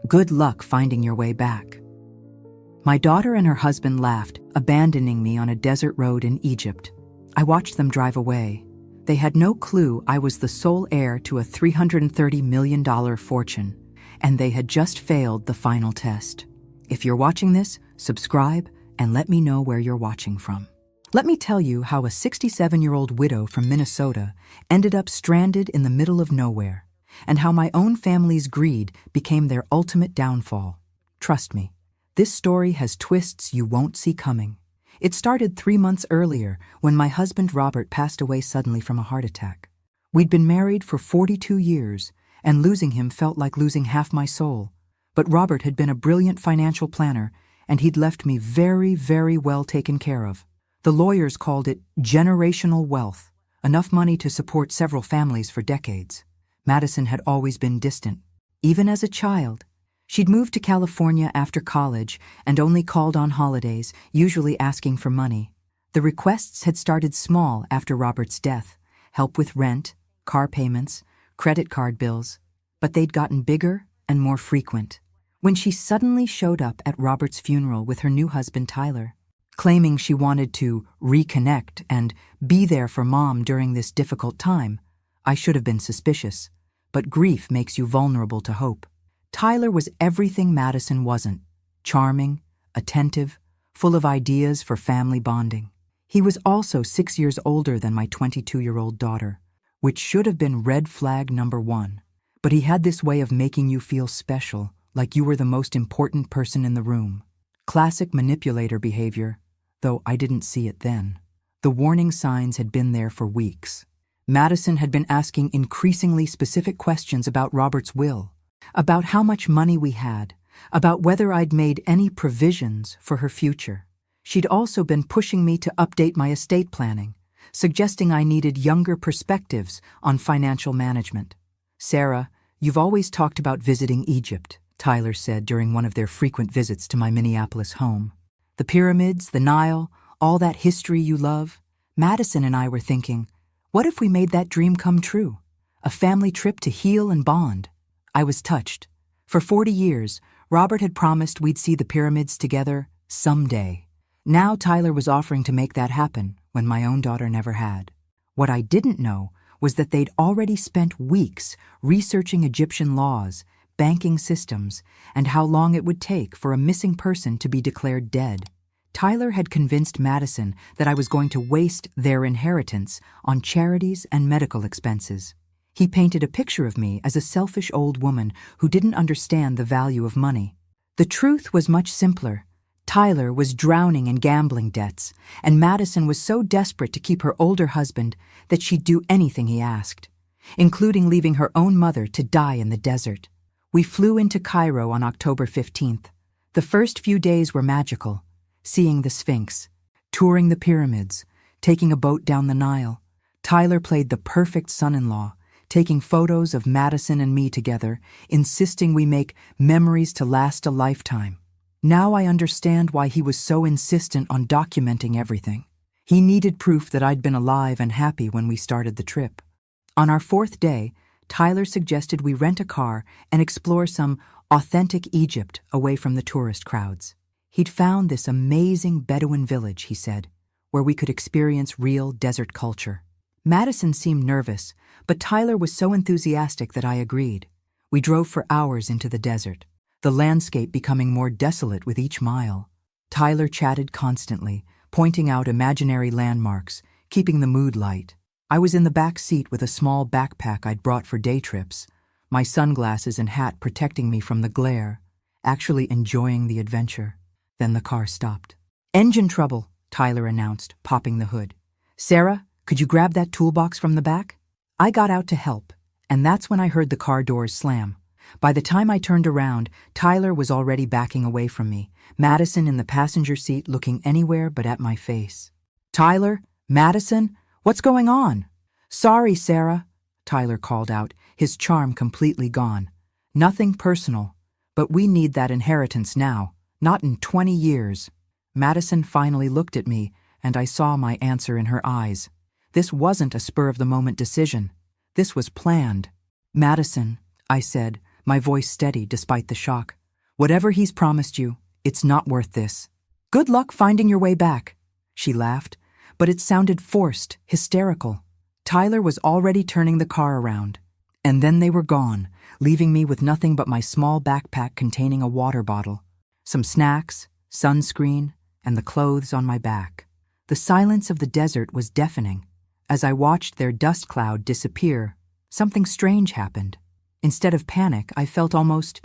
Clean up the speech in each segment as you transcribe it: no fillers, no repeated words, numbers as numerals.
Good luck finding your way back." My daughter and her husband laughed, abandoning me on a desert road in Egypt. I watched them drive away. They had no clue I was the sole heir to a $330 million fortune, and they had just failed the final test. If you're watching this, subscribe and let me know where you're watching from. Let me tell you how a 67-year-old widow from Minnesota ended up stranded in the middle of nowhere, and how my own family's greed became their ultimate downfall. Trust me, this story has twists you won't see coming. It started 3 months earlier when my husband Robert passed away suddenly from a heart attack. We'd been married for 42 years, and losing him felt like losing half my soul. But Robert had been a brilliant financial planner, and he'd left me very, very well taken care of. The lawyers called it generational wealth, enough money to support several families for decades. Madison had always been distant, even as a child. She'd moved to California after college and only called on holidays, usually asking for money. The requests had started small after Robert's death, help with rent, car payments, credit card bills, but they'd gotten bigger and more frequent. When she suddenly showed up at Robert's funeral with her new husband Tyler, claiming she wanted to reconnect and be there for Mom during this difficult time, I should have been suspicious, but grief makes you vulnerable to hope. Tyler was everything Madison wasn't: charming, attentive, full of ideas for family bonding. He was also 6 years older than my 22-year-old daughter, which should have been red flag number 1. But he had this way of making you feel special, like you were the most important person in the room. Classic manipulator behavior, though I didn't see it then. The warning signs had been there for weeks. Madison had been asking increasingly specific questions about Robert's will, about how much money we had, about whether I'd made any provisions for her future. She'd also been pushing me to update my estate planning, suggesting I needed younger perspectives on financial management. "Sarah, you've always talked about visiting Egypt," Tyler said during one of their frequent visits to my Minneapolis home. "The pyramids, the Nile, all that history you love." Madison and I were thinking, what if we made that dream come true? A family trip to heal and bond. I was touched. For 40 years, Robert had promised we'd see the pyramids together someday. Now Tyler was offering to make that happen when my own daughter never had. What I didn't know was that they'd already spent weeks researching Egyptian laws, banking systems, and how long it would take for a missing person to be declared dead. Tyler had convinced Madison that I was going to waste their inheritance on charities and medical expenses. He painted a picture of me as a selfish old woman who didn't understand the value of money. The truth was much simpler. Tyler was drowning in gambling debts, and Madison was so desperate to keep her older husband that she'd do anything he asked, including leaving her own mother to die in the desert. We flew into Cairo on October 15th. The first few days were magical, seeing the Sphinx, touring the pyramids, taking a boat down the Nile. Tyler played the perfect son-in-law, taking photos of Madison and me together, insisting we make memories to last a lifetime. Now I understand why he was so insistent on documenting everything. He needed proof that I'd been alive and happy when we started the trip. On our 4th day, Tyler suggested we rent a car and explore some authentic Egypt away from the tourist crowds. He'd found this amazing Bedouin village, he said, where we could experience real desert culture. Madison seemed nervous, but Tyler was so enthusiastic that I agreed. We drove for hours into the desert, the landscape becoming more desolate with each mile. Tyler chatted constantly, pointing out imaginary landmarks, keeping the mood light. I was in the back seat with a small backpack I'd brought for day trips, my sunglasses and hat protecting me from the glare, actually enjoying the adventure. Then the car stopped. "Engine trouble," Tyler announced, popping the hood. "Sarah, could you grab that toolbox from the back?" I got out to help, and that's when I heard the car doors slam. By the time I turned around, Tyler was already backing away from me, Madison in the passenger seat looking anywhere but at my face. "Tyler? Madison? What's going on?" "Sorry, Sarah," Tyler called out, his charm completely gone. "Nothing personal, but we need that inheritance now, not in 20 years. Madison finally looked at me, and I saw my answer in her eyes. This wasn't a spur-of-the-moment decision. This was planned. "Madison," I said, my voice steady despite the shock. "Whatever he's promised you, it's not worth this. Good luck finding your way back." She laughed, but it sounded forced, hysterical. Tyler was already turning the car around. And then they were gone, leaving me with nothing but my small backpack containing a water bottle, some snacks, sunscreen, and the clothes on my back. The silence of the desert was deafening. As I watched their dust cloud disappear, something strange happened. Instead of panic, I felt almost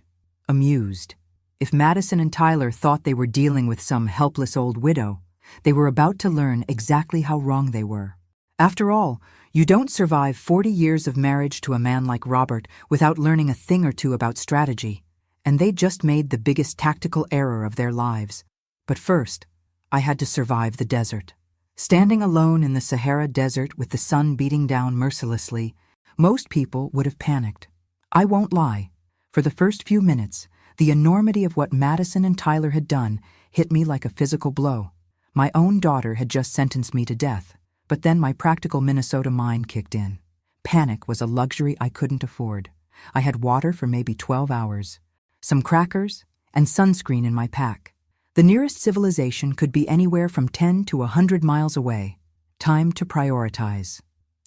amused. If Madison and Tyler thought they were dealing with some helpless old widow, they were about to learn exactly how wrong they were. After all, you don't survive 40 years of marriage to a man like Robert without learning a thing or two about strategy, and they just made the biggest tactical error of their lives. But first, I had to survive the desert. Standing alone in the Sahara Desert with the sun beating down mercilessly, most people would have panicked. I won't lie. For the first few minutes, the enormity of what Madison and Tyler had done hit me like a physical blow. My own daughter had just sentenced me to death, but then my practical Minnesota mind kicked in. Panic was a luxury I couldn't afford. I had water for maybe 12 hours, some crackers, and sunscreen in my pack. The nearest civilization could be anywhere from 10 to 100 miles away. Time to prioritize.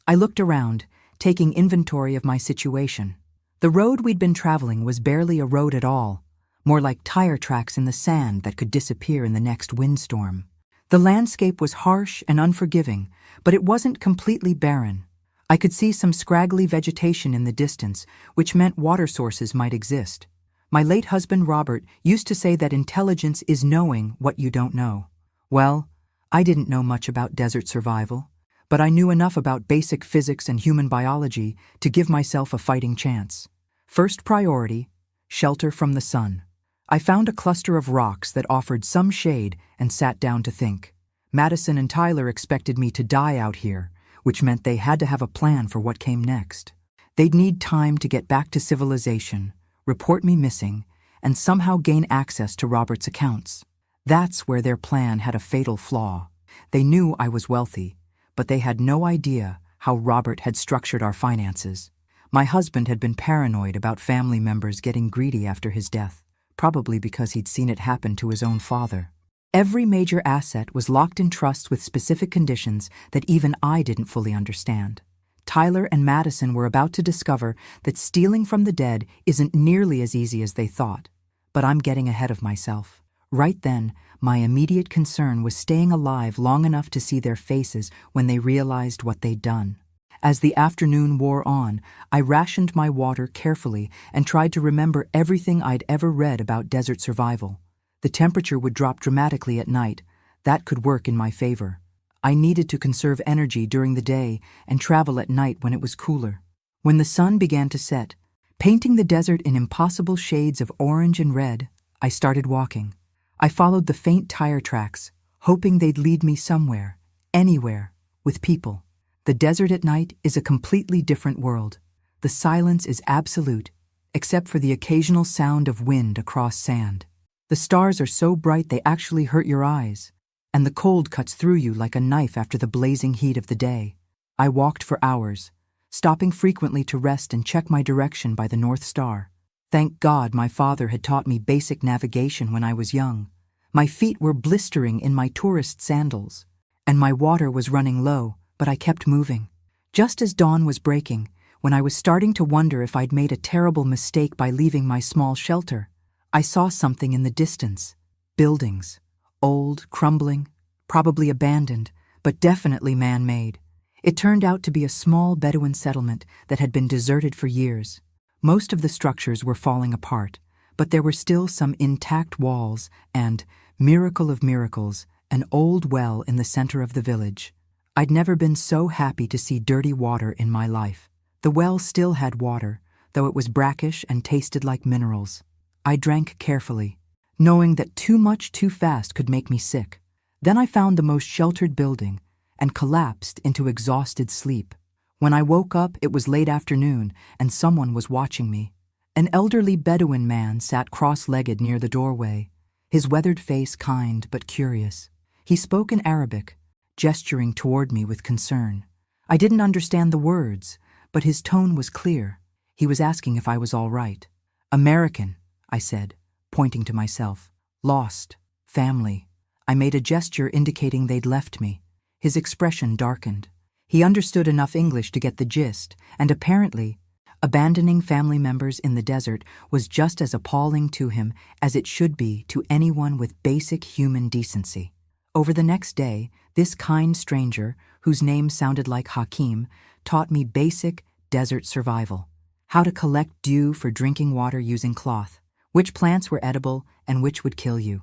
I looked around, taking inventory of my situation. The road we'd been traveling was barely a road at all, more like tire tracks in the sand that could disappear in the next windstorm. The landscape was harsh and unforgiving, but it wasn't completely barren. I could see some scraggly vegetation in the distance, which meant water sources might exist. My late husband Robert used to say that intelligence is knowing what you don't know. Well, I didn't know much about desert survival, but I knew enough about basic physics and human biology to give myself a fighting chance. First priority, shelter from the sun. I found a cluster of rocks that offered some shade and sat down to think. Madison and Tyler expected me to die out here, which meant they had to have a plan for what came next. They'd need time to get back to civilization, report me missing, and somehow gain access to Robert's accounts. That's where their plan had a fatal flaw. They knew I was wealthy, but they had no idea how Robert had structured our finances. My husband had been paranoid about family members getting greedy after his death, probably because he'd seen it happen to his own father. Every major asset was locked in trusts with specific conditions that even I didn't fully understand. Tyler and Madison were about to discover that stealing from the dead isn't nearly as easy as they thought. But I'm getting ahead of myself. Right then, my immediate concern was staying alive long enough to see their faces when they realized what they'd done. As the afternoon wore on, I rationed my water carefully and tried to remember everything I'd ever read about desert survival. The temperature would drop dramatically at night. That could work in my favor. I needed to conserve energy during the day and travel at night when it was cooler. When the sun began to set, painting the desert in impossible shades of orange and red, I started walking. I followed the faint tire tracks, hoping they'd lead me somewhere, anywhere, with people. The desert at night is a completely different world. The silence is absolute, except for the occasional sound of wind across sand. The stars are so bright they actually hurt your eyes, and the cold cuts through you like a knife after the blazing heat of the day. I walked for hours, stopping frequently to rest and check my direction by the North Star. Thank God my father had taught me basic navigation when I was young. My feet were blistering in my tourist sandals, and my water was running low, but I kept moving. Just as dawn was breaking, when I was starting to wonder if I'd made a terrible mistake by leaving my small shelter, I saw something in the distance. Buildings. Old, crumbling, probably abandoned, but definitely man-made. It turned out to be a small Bedouin settlement that had been deserted for years. Most of the structures were falling apart, but there were still some intact walls and, miracle of miracles, an old well in the center of the village. I'd never been so happy to see dirty water in my life. The well still had water, though it was brackish and tasted like minerals. I drank carefully, knowing that too much too fast could make me sick. Then I found the most sheltered building and collapsed into exhausted sleep. When I woke up, it was late afternoon, and someone was watching me. An elderly Bedouin man sat cross-legged near the doorway, his weathered face kind but curious. He spoke in Arabic, gesturing toward me with concern. I didn't understand the words, but his tone was clear. He was asking if I was all right. American, I said, pointing to myself. Lost. Family. I made a gesture indicating they'd left me. His expression darkened. He understood enough English to get the gist, and apparently, abandoning family members in the desert was just as appalling to him as it should be to anyone with basic human decency. Over the next day, this kind stranger, whose name sounded like Hakim, taught me basic desert survival. How to collect dew for drinking water using cloth, which plants were edible and which would kill you.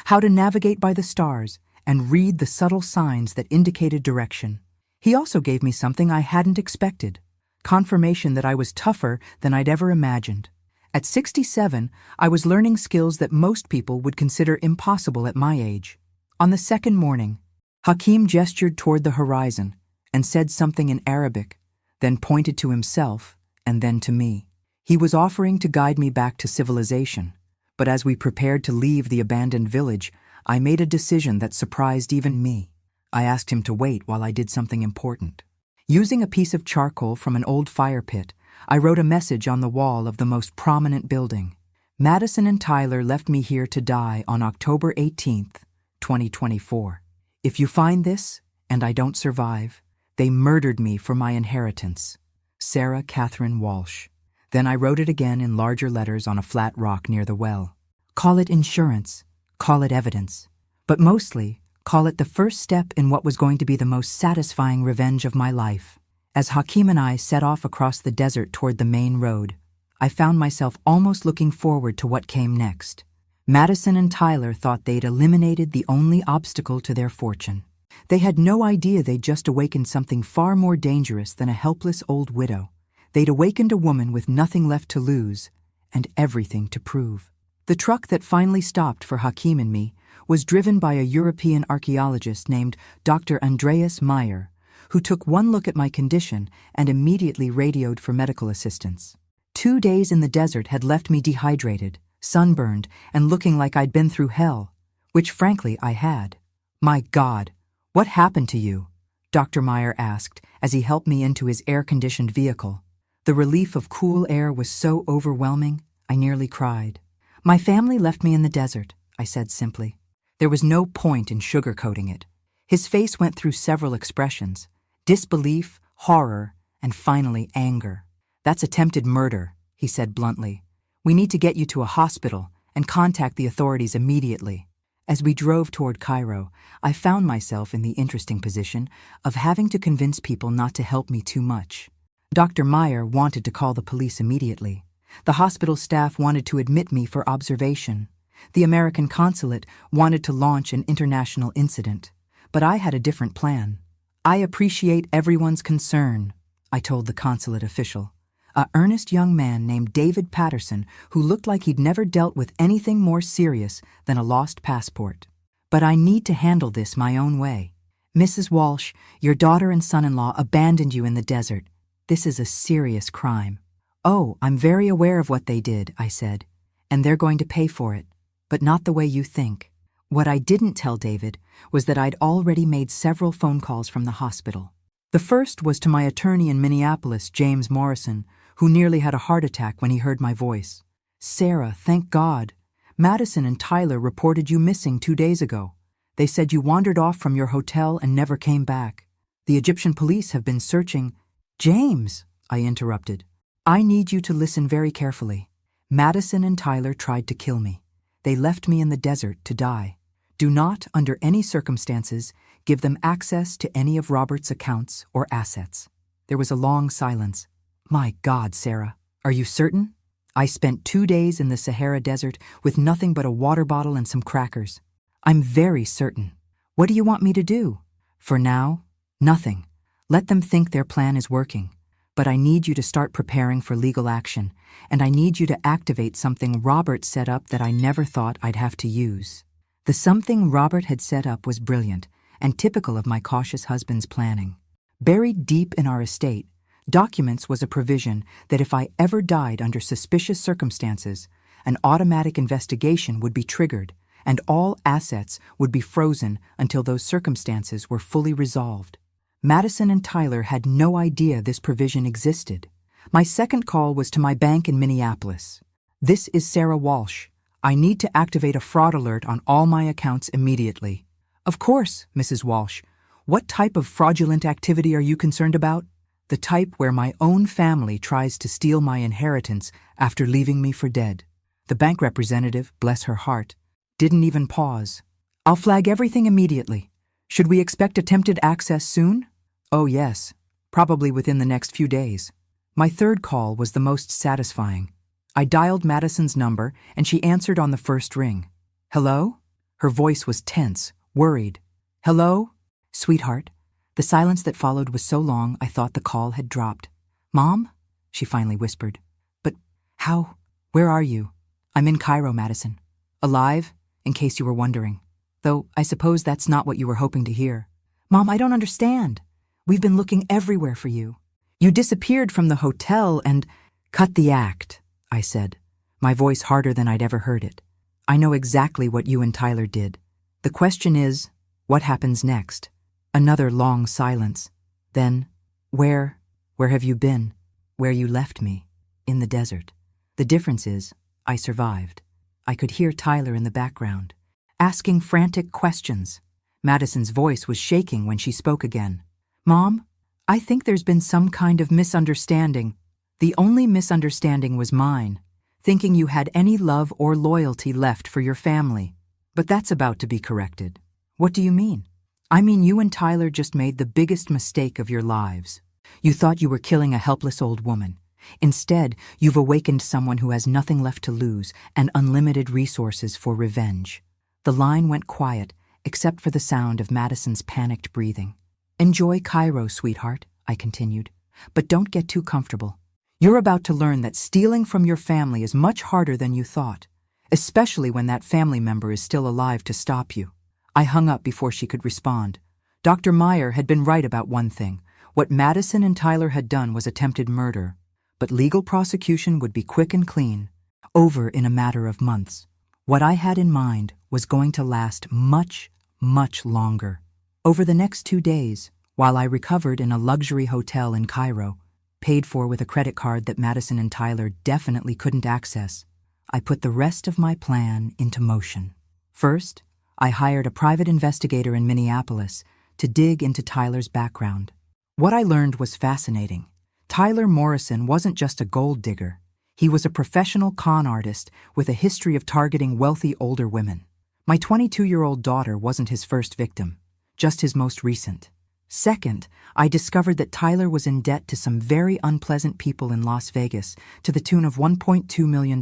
How to navigate by the stars and read the subtle signs that indicated direction. He also gave me something I hadn't expected, confirmation that I was tougher than I'd ever imagined. At 67, I was learning skills that most people would consider impossible at my age. On the second morning, Hakim gestured toward the horizon and said something in Arabic, then pointed to himself and then to me. He was offering to guide me back to civilization, but as we prepared to leave the abandoned village, I made a decision that surprised even me. I asked him to wait while I did something important. Using a piece of charcoal from an old fire pit, I wrote a message on the wall of the most prominent building. Madison and Tyler left me here to die on October 18th, 2024. If you find this, and I don't survive, they murdered me for my inheritance. Sarah Catherine Walsh. Then I wrote it again in larger letters on a flat rock near the well. Call it insurance, call it evidence, but mostly call it the first step in what was going to be the most satisfying revenge of my life. As Hakim and I set off across the desert toward the main road, I found myself almost looking forward to what came next. Madison and Tyler thought they'd eliminated the only obstacle to their fortune. They had no idea they'd just awakened something far more dangerous than a helpless old widow. They'd awakened a woman with nothing left to lose and everything to prove. The truck that finally stopped for Hakim and me was driven by a European archaeologist named Dr. Andreas Meyer, who took one look at my condition and immediately radioed for medical assistance. 2 days in the desert had left me dehydrated, sunburned, and looking like I'd been through hell, which frankly I had. My God, what happened to you? Dr. Meyer asked as he helped me into his air-conditioned vehicle. The relief of cool air was so overwhelming, I nearly cried. My family left me in the desert, I said simply. There was no point in sugarcoating it. His face went through several expressions: disbelief, horror, and finally anger. That's attempted murder, he said bluntly. We need to get you to a hospital and contact the authorities immediately. As we drove toward Cairo, I found myself in the interesting position of having to convince people not to help me too much. Dr. Meyer wanted to call the police immediately. The hospital staff wanted to admit me for observation. The American consulate wanted to launch an international incident. But I had a different plan. I appreciate everyone's concern, I told the consulate official, a earnest young man named David Patterson who looked like he'd never dealt with anything more serious than a lost passport. But I need to handle this my own way. Mrs. Walsh, your daughter and son-in-law abandoned you in the desert. This is a serious crime. Oh, I'm very aware of what they did, I said, and they're going to pay for it, but not the way you think. What I didn't tell David was that I'd already made several phone calls from the hospital. The first was to my attorney in Minneapolis, James Morrison, who nearly had a heart attack when he heard my voice. Sarah, thank God. Madison and Tyler reported you missing 2 days ago. They said you wandered off from your hotel and never came back. The Egyptian police have been searching. James, I interrupted. I need you to listen very carefully. Madison and Tyler tried to kill me. They left me in the desert to die. Do not, under any circumstances, give them access to any of Robert's accounts or assets. There was a long silence. My God, Sarah, are you certain? I spent 2 days in the Sahara Desert with nothing but a water bottle and some crackers. I'm very certain. What do you want me to do? For now, nothing. Let them think their plan is working. But I need you to start preparing for legal action, and I need you to activate something Robert set up that I never thought I'd have to use. The something Robert had set up was brilliant and typical of my cautious husband's planning. Buried deep in our estate, documents was a provision that if I ever died under suspicious circumstances, an automatic investigation would be triggered and all assets would be frozen until those circumstances were fully resolved. Madison and Tyler had no idea this provision existed. My second call was to my bank in Minneapolis. This is Sarah Walsh. I need to activate a fraud alert on all my accounts immediately. Of course, Mrs. Walsh. What type of fraudulent activity are you concerned about? The type where my own family tries to steal my inheritance after leaving me for dead. The bank representative, bless her heart, didn't even pause. I'll flag everything immediately. Should we expect attempted access soon? Oh yes, probably within the next few days. My third call was the most satisfying. I dialed Madison's number and she answered on the first ring. Hello? Her voice was tense, worried. Hello? Sweetheart. The silence that followed was so long I thought the call had dropped. Mom? She finally whispered. But how? Where are you? I'm in Cairo, Madison. Alive, in case you were wondering. Though I suppose that's not what you were hoping to hear. Mom, I don't understand. We've been looking everywhere for you. You disappeared from the hotel and— Cut the act, I said, my voice harder than I'd ever heard it. I know exactly what you and Tyler did. The question is, what happens next? Another long silence. Then, where have you been? Where you left me. In the desert. The difference is, I survived. I could hear Tyler in the background, asking frantic questions. Madison's voice was shaking when she spoke again. Mom, I think there's been some kind of misunderstanding. The only misunderstanding was mine, thinking you had any love or loyalty left for your family. But that's about to be corrected. What do you mean? I mean you and Tyler just made the biggest mistake of your lives. You thought you were killing a helpless old woman. Instead, you've awakened someone who has nothing left to lose and unlimited resources for revenge. The line went quiet, except for the sound of Madison's panicked breathing. Enjoy Cairo, sweetheart, I continued, but don't get too comfortable. You're about to learn that stealing from your family is much harder than you thought, especially when that family member is still alive to stop you. I hung up before she could respond. Dr. Meyer had been right about one thing. What Madison and Tyler had done was attempted murder. But legal prosecution would be quick and clean, over in a matter of months. What I had in mind was going to last much, much longer. Over the next 2 days, while I recovered in a luxury hotel in Cairo, paid for with a credit card that Madison and Tyler definitely couldn't access, I put the rest of my plan into motion. First, I hired a private investigator in Minneapolis to dig into Tyler's background. What I learned was fascinating. Tyler Morrison wasn't just a gold digger. He was a professional con artist with a history of targeting wealthy older women. My 22-year-old daughter wasn't his first victim, just his most recent. Second, I discovered that Tyler was in debt to some very unpleasant people in Las Vegas to the tune of $1.2 million.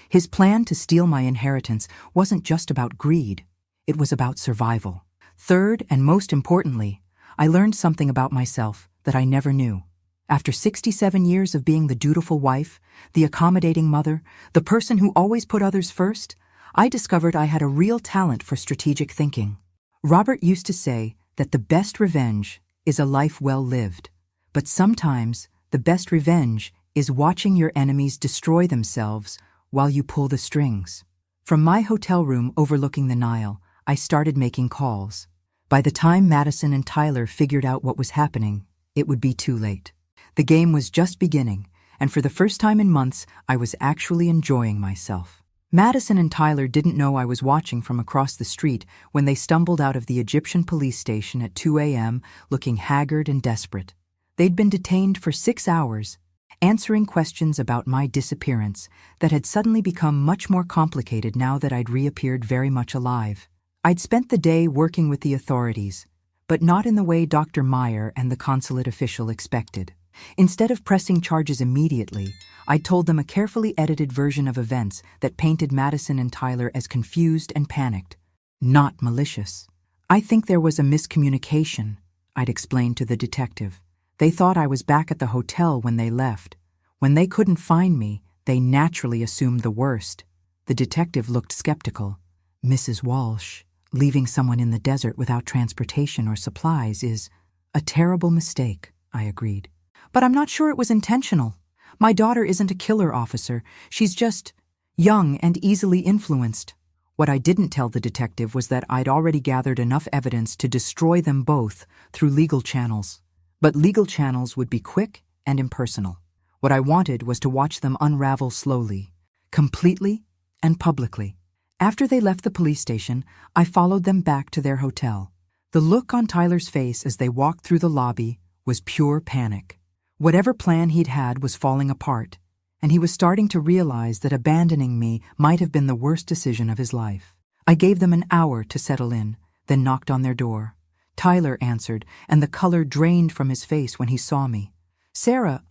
His plan to steal my inheritance wasn't just about greed. It was about survival. Third, and most importantly, I learned something about myself that I never knew. After 67 years of being the dutiful wife, the accommodating mother, the person who always put others first, I discovered I had a real talent for strategic thinking. Robert used to say that the best revenge is a life well lived, but sometimes the best revenge is watching your enemies destroy themselves while you pull the strings. From my hotel room overlooking the Nile, I started making calls. By the time Madison and Tyler figured out what was happening, it would be too late. The game was just beginning, and for the first time in months, I was actually enjoying myself. Madison and Tyler didn't know I was watching from across the street when they stumbled out of the Egyptian police station at 2 a.m. looking haggard and desperate. They'd been detained for 6 hours, answering questions about my disappearance that had suddenly become much more complicated now that I'd reappeared very much alive. I'd spent the day working with the authorities, but not in the way Dr. Meyer and the consulate official expected. Instead of pressing charges immediately, I told them a carefully edited version of events that painted Madison and Tyler as confused and panicked, not malicious. I think there was a miscommunication, I'd explained to the detective. They thought I was back at the hotel when they left. When they couldn't find me, they naturally assumed the worst. The detective looked skeptical. Mrs. Walsh, leaving someone in the desert without transportation or supplies is a terrible mistake, I agreed. But I'm not sure it was intentional. My daughter isn't a killer officer. She's just young and easily influenced. What I didn't tell the detective was that I'd already gathered enough evidence to destroy them both through legal channels. But legal channels would be quick and impersonal. What I wanted was to watch them unravel slowly, completely and publicly. After they left the police station, I followed them back to their hotel. The look on Tyler's face as they walked through the lobby was pure panic. Whatever plan he'd had was falling apart, and he was starting to realize that abandoning me might have been the worst decision of his life. I gave them an hour to settle in, then knocked on their door. Tyler answered, and the color drained from his face when he saw me. "Sarah,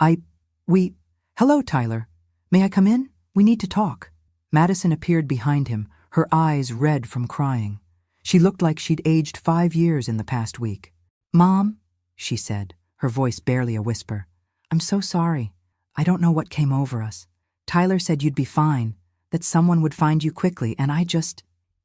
Hello, Tyler. May I come in? We need to talk." Madison appeared behind him, her eyes red from crying. She looked like she'd aged 5 years in the past week. "Mom," she said, her voice barely a whisper, "I'm so sorry. I don't know what came over us. Tyler said you'd be fine, that someone would find you quickly, and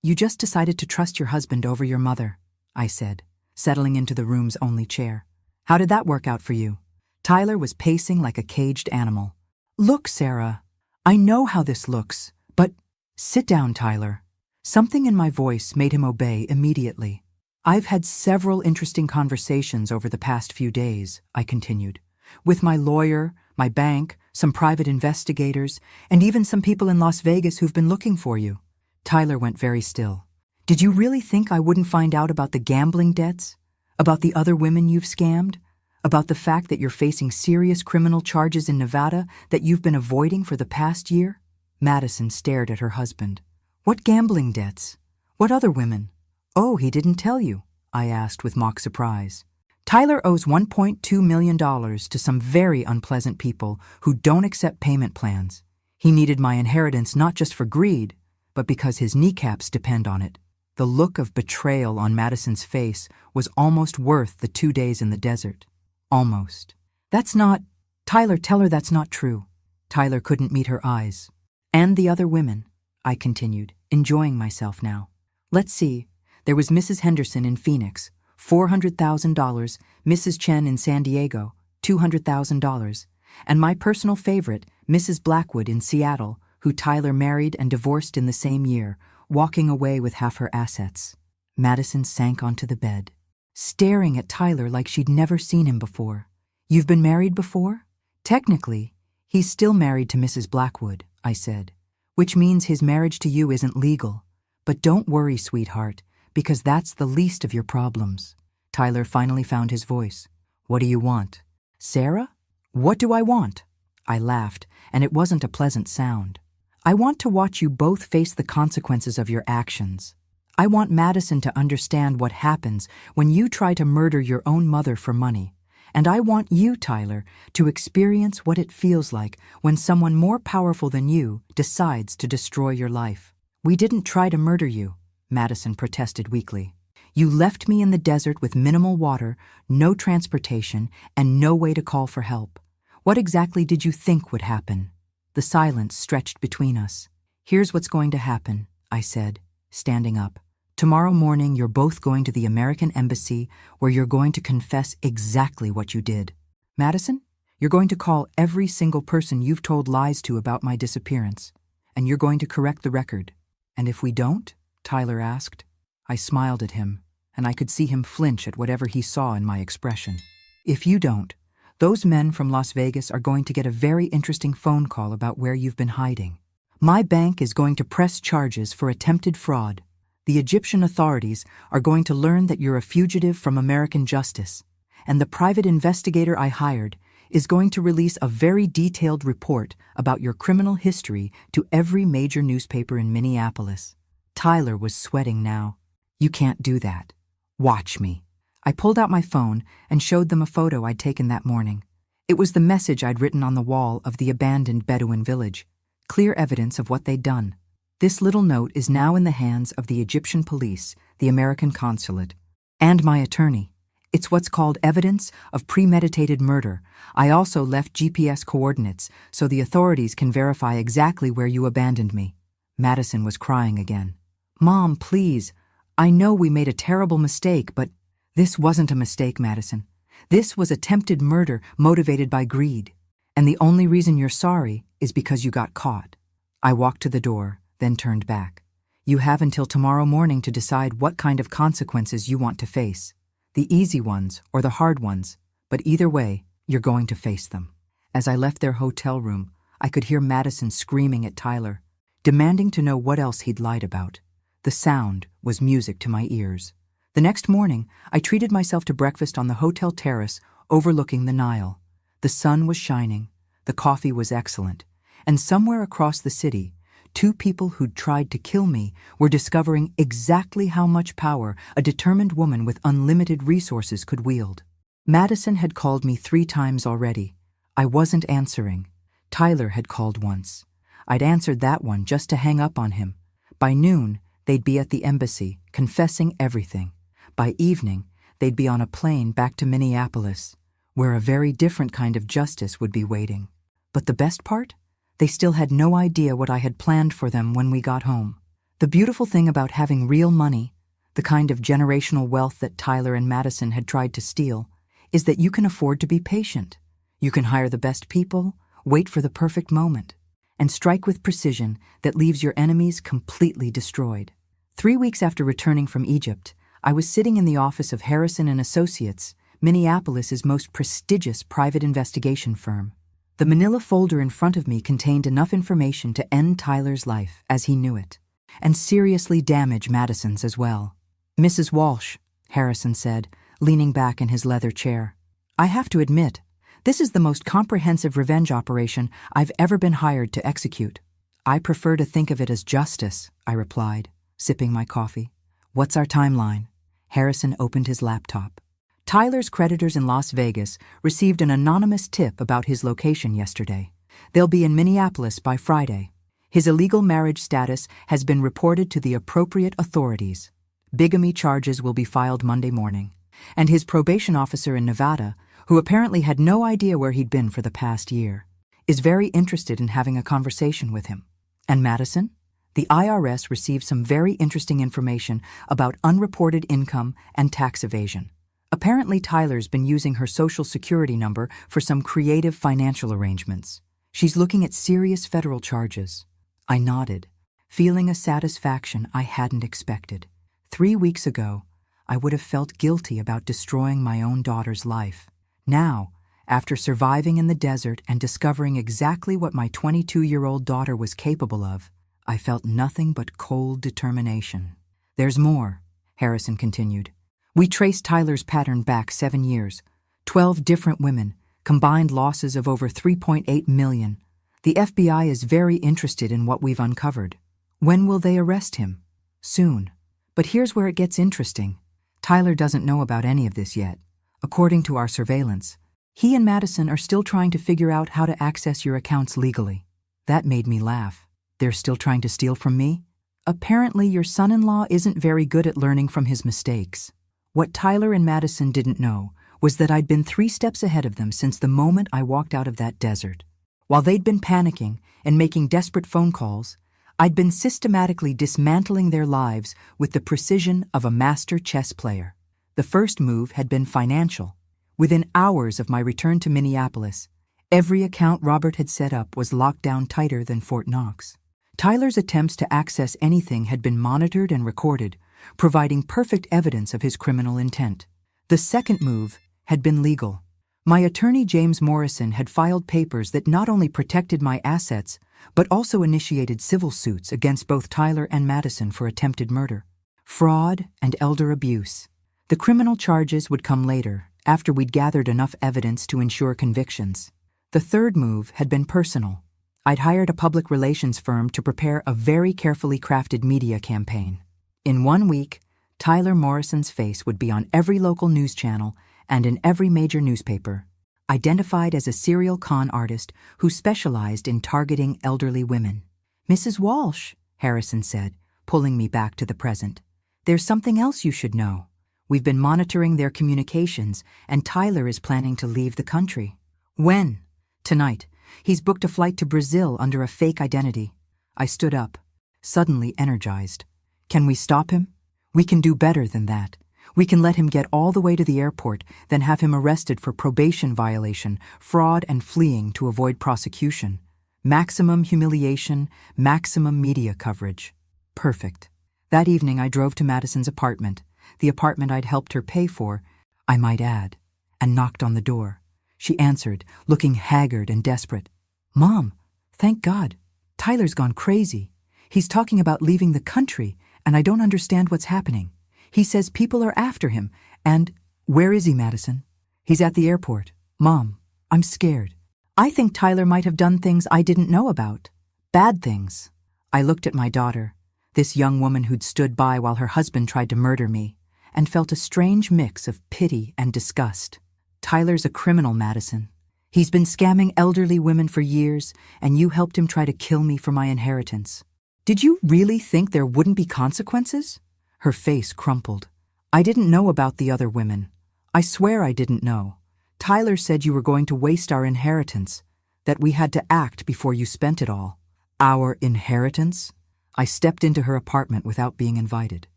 You just decided to trust your husband over your mother," I said, settling into the room's only chair. "How did that work out for you?" Tyler was pacing like a caged animal. "Look, Sarah, I know how this looks, but..." "Sit down, Tyler." Something in my voice made him obey immediately. "I've had several interesting conversations over the past few days," I continued, "with my lawyer, my bank, some private investigators, and even some people in Las Vegas who've been looking for you." Tyler went very still. "Did you really think I wouldn't find out about the gambling debts? About the other women you've scammed? About the fact that you're facing serious criminal charges in Nevada that you've been avoiding for the past year?" Madison stared at her husband. "What gambling debts? What other women?" "Oh, he didn't tell you?" I asked with mock surprise. "Tyler owes $1.2 million to some very unpleasant people who don't accept payment plans. He needed my inheritance not just for greed, but because his kneecaps depend on it." The look of betrayal on Madison's face was almost worth the 2 days in the desert. Almost. "That's not..." "Tyler, tell her that's not true." Tyler couldn't meet her eyes. "And the other women," I continued, enjoying myself now. "Let's see. There was Mrs. Henderson in Phoenix, $400,000, Mrs. Chen in San Diego, $200,000, and my personal favorite, Mrs. Blackwood in Seattle, who Tyler married and divorced in the same year, walking away with half her assets." Madison sank onto the bed, staring at Tyler like she'd never seen him before. "You've been married before?" "Technically, he's still married to Mrs. Blackwood," I said, "which means his marriage to you isn't legal. But don't worry, sweetheart, because that's the least of your problems." Tyler finally found his voice. "What do you want?" "Sarah? What do I want?" I laughed, and it wasn't a pleasant sound. "I want to watch you both face the consequences of your actions. I want Madison to understand what happens when you try to murder your own mother for money. And I want you, Tyler, to experience what it feels like when someone more powerful than you decides to destroy your life." "We didn't try to murder you," Madison protested weakly. "You left me in the desert with minimal water, no transportation, and no way to call for help. What exactly did you think would happen?" The silence stretched between us. "Here's what's going to happen," I said, standing up. "Tomorrow morning you're both going to the American Embassy where you're going to confess exactly what you did. Madison, you're going to call every single person you've told lies to about my disappearance, and you're going to correct the record." "And if we don't?" Tyler asked. I smiled at him, and I could see him flinch at whatever he saw in my expression. "If you don't, those men from Las Vegas are going to get a very interesting phone call about where you've been hiding. My bank is going to press charges for attempted fraud. The Egyptian authorities are going to learn that you're a fugitive from American justice, and the private investigator I hired is going to release a very detailed report about your criminal history to every major newspaper in Minneapolis." Tyler was sweating now. "You can't do that. Watch me." I pulled out my phone and showed them a photo I'd taken that morning. It was the message I'd written on the wall of the abandoned Bedouin village, clear evidence of what they'd done. "This little note is now in the hands of the Egyptian police, the American consulate, and my attorney. It's what's called evidence of premeditated murder. I also left GPS coordinates so the authorities can verify exactly where you abandoned me." Madison was crying again. "Mom, please. I know we made a terrible mistake, but..." "This wasn't a mistake, Madison. This was attempted murder motivated by greed. And the only reason you're sorry is because you got caught." I walked to the door, then turned back. "You have until tomorrow morning to decide what kind of consequences you want to face. The easy ones or the hard ones, but either way, you're going to face them." As I left their hotel room, I could hear Madison screaming at Tyler. demanding to know what else he'd lied about. The sound was music to my ears. The next morning, I treated myself to breakfast on the hotel terrace overlooking the Nile. The sun was shining, the coffee was excellent, and somewhere across the city, two people who'd tried to kill me were discovering exactly how much power a determined woman with unlimited resources could wield. Madison had called me 3 times already. I wasn't answering. Tyler had called once. I'd answered that one just to hang up on him. By noon, they'd be at the embassy, confessing everything. By evening, they'd be on a plane back to Minneapolis, where a very different kind of justice would be waiting. But the best part? They still had no idea what I had planned for them when we got home. The beautiful thing about having real money, the kind of generational wealth that Tyler and Madison had tried to steal, is that you can afford to be patient. You can hire the best people, wait for the perfect moment, and strike with precision that leaves your enemies completely destroyed. 3 weeks after returning from Egypt, I was sitting in the office of Harrison and Associates, Minneapolis's most prestigious private investigation firm. The manila folder in front of me contained enough information to end Tyler's life as he knew it, and seriously damage Madison's as well. "Mrs. Walsh," Harrison said, leaning back in his leather chair, "I have to admit, this is the most comprehensive revenge operation I've ever been hired to execute." "I prefer to think of it as justice," I replied, sipping my coffee. "What's our timeline?" Harrison opened his laptop. "Tyler's creditors in Las Vegas received an anonymous tip about his location yesterday. They'll be in Minneapolis by Friday. His illegal marriage status has been reported to the appropriate authorities. Bigamy charges will be filed Monday morning. And his probation officer in Nevada, who apparently had no idea where he'd been for the past year, is very interested in having a conversation with him. And Madison? The IRS received some very interesting information about unreported income and tax evasion. Apparently Tyler's been using her Social Security number for some creative financial arrangements. She's looking at serious federal charges." I nodded, feeling a satisfaction I hadn't expected. 3 weeks ago, I would have felt guilty about destroying my own daughter's life. Now, after surviving in the desert and discovering exactly what my 22-year-old daughter was capable of, I felt nothing but cold determination. "There's more," Harrison continued. "We traced Tyler's pattern back 7 years. 12 different women, combined losses of over $3.8 million. The FBI is very interested in what we've uncovered. When will they arrest him? Soon. But here's where it gets interesting. Tyler doesn't know about any of this yet. According to our surveillance, he and Madison are still trying to figure out how to access your accounts legally." That made me laugh. "They're still trying to steal from me? Apparently your son-in-law isn't very good at learning from his mistakes." What Tyler and Madison didn't know was that I'd been 3 steps ahead of them since the moment I walked out of that desert. While they'd been panicking and making desperate phone calls, I'd been systematically dismantling their lives with the precision of a master chess player. The first move had been financial. Within hours of my return to Minneapolis, every account Robert had set up was locked down tighter than Fort Knox. Tyler's attempts to access anything had been monitored and recorded, providing perfect evidence of his criminal intent. The second move had been legal. My attorney James Morrison had filed papers that not only protected my assets, but also initiated civil suits against both Tyler and Madison for attempted murder, fraud, and elder abuse. The criminal charges would come later, after we'd gathered enough evidence to ensure convictions. The third move had been personal. I'd hired a public relations firm to prepare a very carefully crafted media campaign. In 1 week, Tyler Morrison's face would be on every local news channel and in every major newspaper, identified as a serial con artist who specialized in targeting elderly women. "Mrs. Walsh," Harrison said, pulling me back to the present, "there's something else you should know. We've been monitoring their communications, and Tyler is planning to leave the country." "When?" "Tonight. He's booked a flight to Brazil under a fake identity." I stood up, suddenly energized. "Can we stop him? We can do better than that. We can let him get all the way to the airport, then have him arrested for probation violation, fraud, and fleeing to avoid prosecution. Maximum humiliation, maximum media coverage. Perfect." That evening I drove to Madison's apartment, the apartment I'd helped her pay for, I might add, and knocked on the door. She answered, looking haggard and desperate. "Mom, thank God. Tyler's gone crazy. He's talking about leaving the country, and I don't understand what's happening. He says people are after him, and where is he, Madison? He's at the airport. Mom, I'm scared. I think Tyler might have done things I didn't know about. Bad things. I looked at my daughter, this young woman who'd stood by while her husband tried to murder me, and felt a strange mix of pity and disgust. Tyler's a criminal, Madison. He's been scamming elderly women for years, and you helped him try to kill me for my inheritance. Did you really think there wouldn't be consequences? Her face crumpled. I didn't know about the other women. I swear I didn't know. Tyler said you were going to waste our inheritance, that we had to act before you spent it all. Our inheritance? I stepped into her apartment without being invited.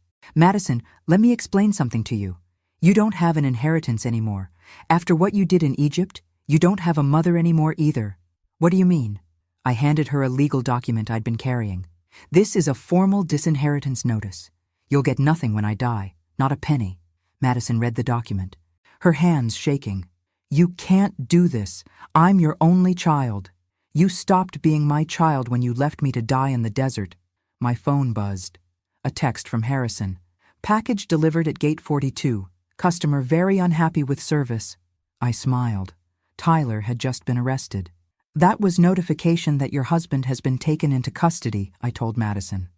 Madison, let me explain something to you. You don't have an inheritance anymore. After what you did in Egypt, you don't have a mother anymore either. What do you mean? I handed her a legal document I'd been carrying. This is a formal disinheritance notice. You'll get nothing when I die, not a penny. Madison read the document, her hands shaking. You can't do this. I'm your only child. You stopped being my child when you left me to die in the desert. My phone buzzed. A text from Harrison. Package delivered at gate 42. Customer very unhappy with service. I smiled. Tyler had just been arrested. That was notification that your husband has been taken into custody, I told Madison.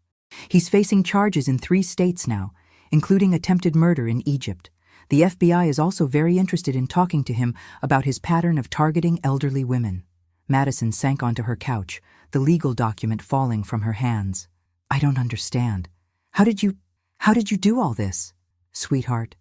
He's facing charges in 3 states now, including attempted murder in Egypt. The FBI is also very interested in talking to him about his pattern of targeting elderly women. Madison sank onto her couch, the legal document falling from her hands. I don't understand. How did you do all this? Sweetheart,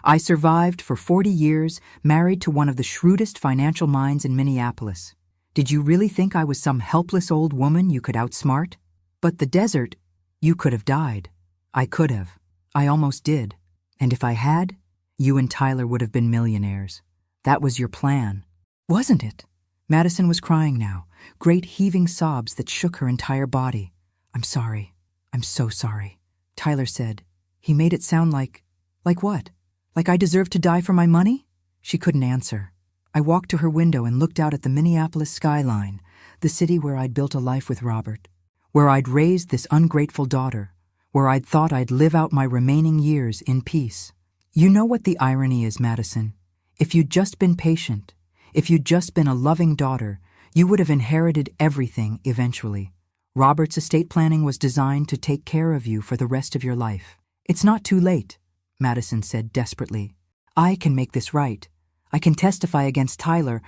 I survived for 40 years, married to one of the shrewdest financial minds in Minneapolis. Did you really think I was some helpless old woman you could outsmart? But the desert, you could have died. I could have. I almost did. And if I had, you and Tyler would have been millionaires. That was your plan, wasn't it? Madison was crying now, great heaving sobs that shook her entire body. I'm sorry. I'm so sorry. Tyler said. He made it sound like what? Like I deserved to die for my money? She couldn't answer. I walked to her window and looked out at the Minneapolis skyline, the city where I'd built a life with Robert, where I'd raised this ungrateful daughter, where I'd thought I'd live out my remaining years in peace. You know what the irony is, Madison? If you'd just been patient, if you'd just been a loving daughter, you would have inherited everything eventually. Robert's estate planning was designed to take care of you for the rest of your life. It's not too late, Madison said desperately. I can make this right. I can testify against Tyler.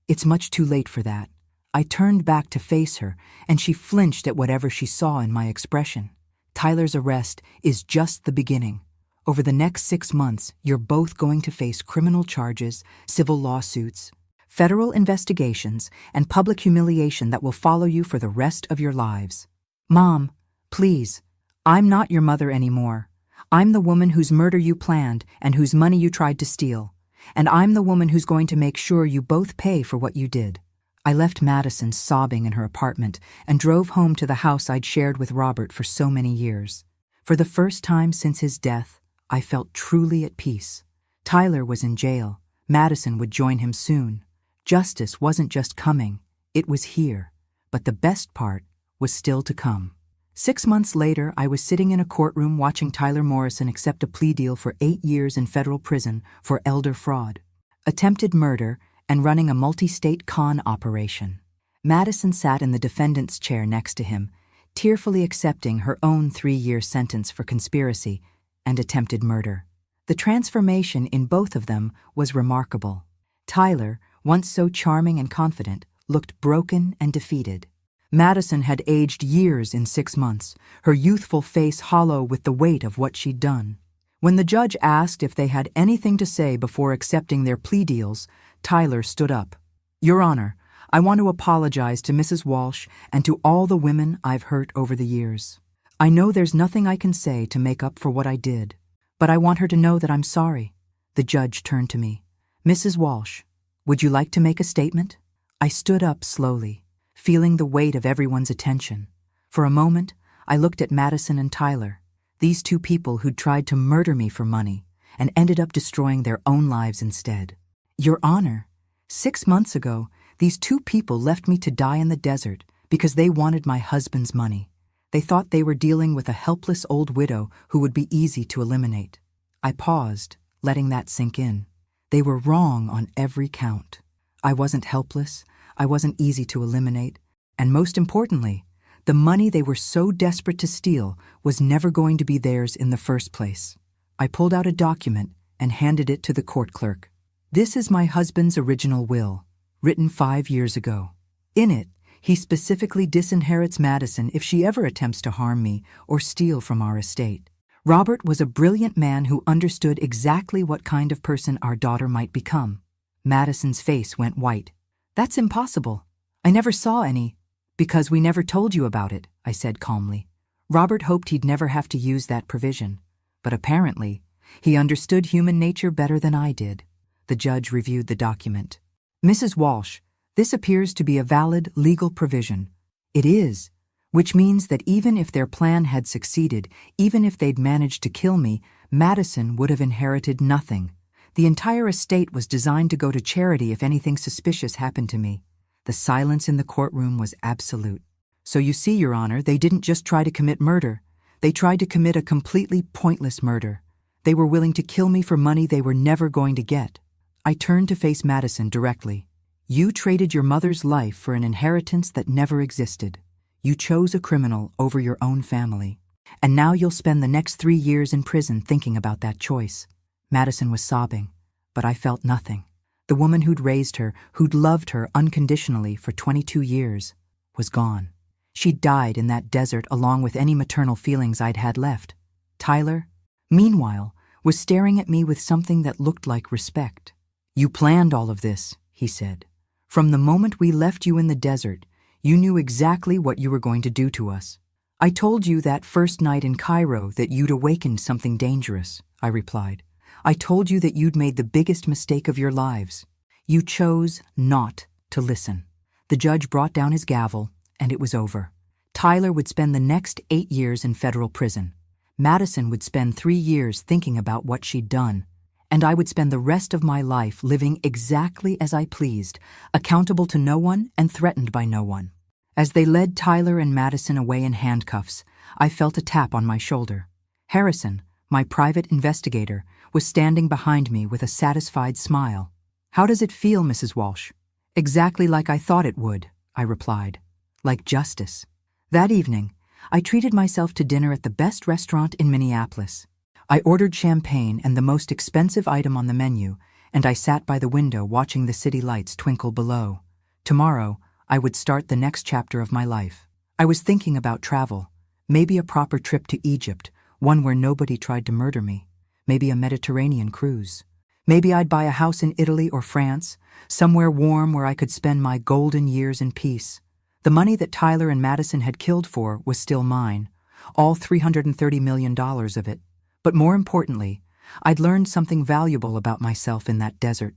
It's much too late for that. I turned back to face her, and she flinched at whatever she saw in my expression. Tyler's arrest is just the beginning. Over the next 6 months, you're both going to face criminal charges, civil lawsuits, federal investigations, and public humiliation that will follow you for the rest of your lives. Mom, please, I'm not your mother anymore. I'm the woman whose murder you planned and whose money you tried to steal. And I'm the woman who's going to make sure you both pay for what you did. I left Madison sobbing in her apartment and drove home to the house I'd shared with Robert for so many years. For the first time since his death, I felt truly at peace. Tyler was in jail. Madison would join him soon. Justice wasn't just coming, it was here. But the best part was still to come. 6 months later, I was sitting in a courtroom watching Tyler Morrison accept a plea deal for 8 years in federal prison for elder fraud, attempted murder, and running a multi-state con operation. Madison sat in the defendant's chair next to him, tearfully accepting her own 3-year sentence for conspiracy and attempted murder. The transformation in both of them was remarkable. Tyler, once so charming and confident, looked broken and defeated. Madison had aged years in 6 months, her youthful face hollow with the weight of what she'd done. When the judge asked if they had anything to say before accepting their plea deals, Tyler stood up. Your Honor, I want to apologize to Mrs. Walsh and to all the women I've hurt over the years. I know there's nothing I can say to make up for what I did, but I want her to know that I'm sorry. The judge turned to me. Mrs. Walsh, would you like to make a statement? I stood up slowly, feeling the weight of everyone's attention. For a moment, I looked at Madison and Tyler, these 2 people who'd tried to murder me for money and ended up destroying their own lives instead. Your Honor, 6 months ago, these 2 people left me to die in the desert because they wanted my husband's money. They thought they were dealing with a helpless old widow who would be easy to eliminate. I paused, letting that sink in. They were wrong on every count. I wasn't helpless, I wasn't easy to eliminate, and most importantly, the money they were so desperate to steal was never going to be theirs in the first place. I pulled out a document and handed it to the court clerk. This is my husband's original will, written 5 years ago. In it, he specifically disinherits Madison if she ever attempts to harm me or steal from our estate. Robert was a brilliant man who understood exactly what kind of person our daughter might become. Madison's face went white. That's impossible. I never saw any. Because we never told you about it, I said calmly. Robert hoped he'd never have to use that provision. But apparently, he understood human nature better than I did. The judge reviewed the document. Mrs. Walsh, this appears to be a valid legal provision. It is, which means that even if their plan had succeeded, even if they'd managed to kill me, Madison would have inherited nothing. The entire estate was designed to go to charity if anything suspicious happened to me. The silence in the courtroom was absolute. So you see, Your Honor, they didn't just try to commit murder. They tried to commit a completely pointless murder. They were willing to kill me for money they were never going to get. I turned to face Madison directly. You traded your mother's life for an inheritance that never existed. You chose a criminal over your own family. And now you'll spend the next 3 years in prison thinking about that choice. Madison was sobbing, but I felt nothing. The woman who'd raised her, who'd loved her unconditionally for 22 years, was gone. She'd died in that desert along with any maternal feelings I'd had left. Tyler, meanwhile, was staring at me with something that looked like respect. You planned all of this, he said. From the moment we left you in the desert, you knew exactly what you were going to do to us. I told you that first night in Cairo that you'd awakened something dangerous, I replied. I told you that you'd made the biggest mistake of your lives. You chose not to listen. The judge brought down his gavel, and it was over. Tyler would spend the next 8 years in federal prison. Madison would spend 3 years thinking about what she'd done. And I would spend the rest of my life living exactly as I pleased, accountable to no one and threatened by no one. As they led Tyler and Madison away in handcuffs, I felt a tap on my shoulder. Harrison, my private investigator, was standing behind me with a satisfied smile. How does it feel, Mrs. Walsh? Exactly like I thought it would, I replied. Like justice. That evening, I treated myself to dinner at the best restaurant in Minneapolis. I ordered champagne and the most expensive item on the menu, and I sat by the window watching the city lights twinkle below. Tomorrow, I would start the next chapter of my life. I was thinking about travel, maybe a proper trip to Egypt, one where nobody tried to murder me. Maybe a Mediterranean cruise. Maybe I'd buy a house in Italy or France, somewhere warm where I could spend my golden years in peace. The money that Tyler and Madison had killed for was still mine, all $330 million of it. But more importantly, I'd learned something valuable about myself in that desert.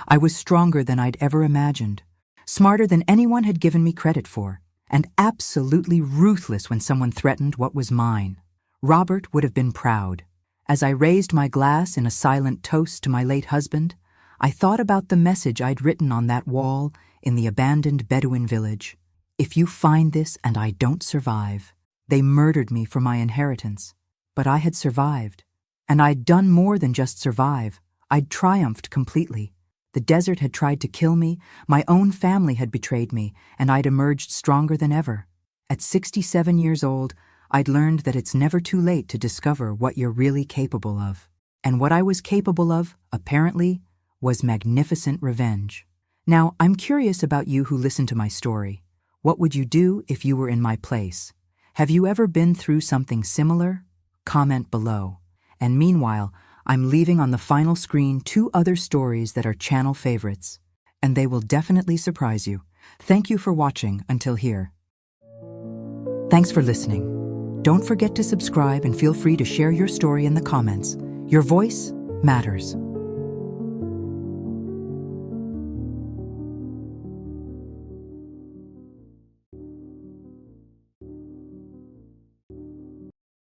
I was stronger than I'd ever imagined, smarter than anyone had given me credit for, and absolutely ruthless when someone threatened what was mine. Robert would have been proud. As I raised my glass in a silent toast to my late husband, I thought about the message I'd written on that wall in the abandoned Bedouin village. If you find this and I don't survive, they murdered me for my inheritance. But I had survived. And I'd done more than just survive. I'd triumphed completely. The desert had tried to kill me, my own family had betrayed me, and I'd emerged stronger than ever. At 67 years old, I'd learned that it's never too late to discover what you're really capable of. And what I was capable of, apparently, was magnificent revenge. Now, I'm curious about you who listen to my story. What would you do if you were in my place? Have you ever been through something similar? Comment below. And meanwhile, I'm leaving on the final screen 2 other stories that are channel favorites. And they will definitely surprise you. Thank you for watching until here. Thanks for listening. Don't forget to subscribe and feel free to share your story in the comments. Your voice matters.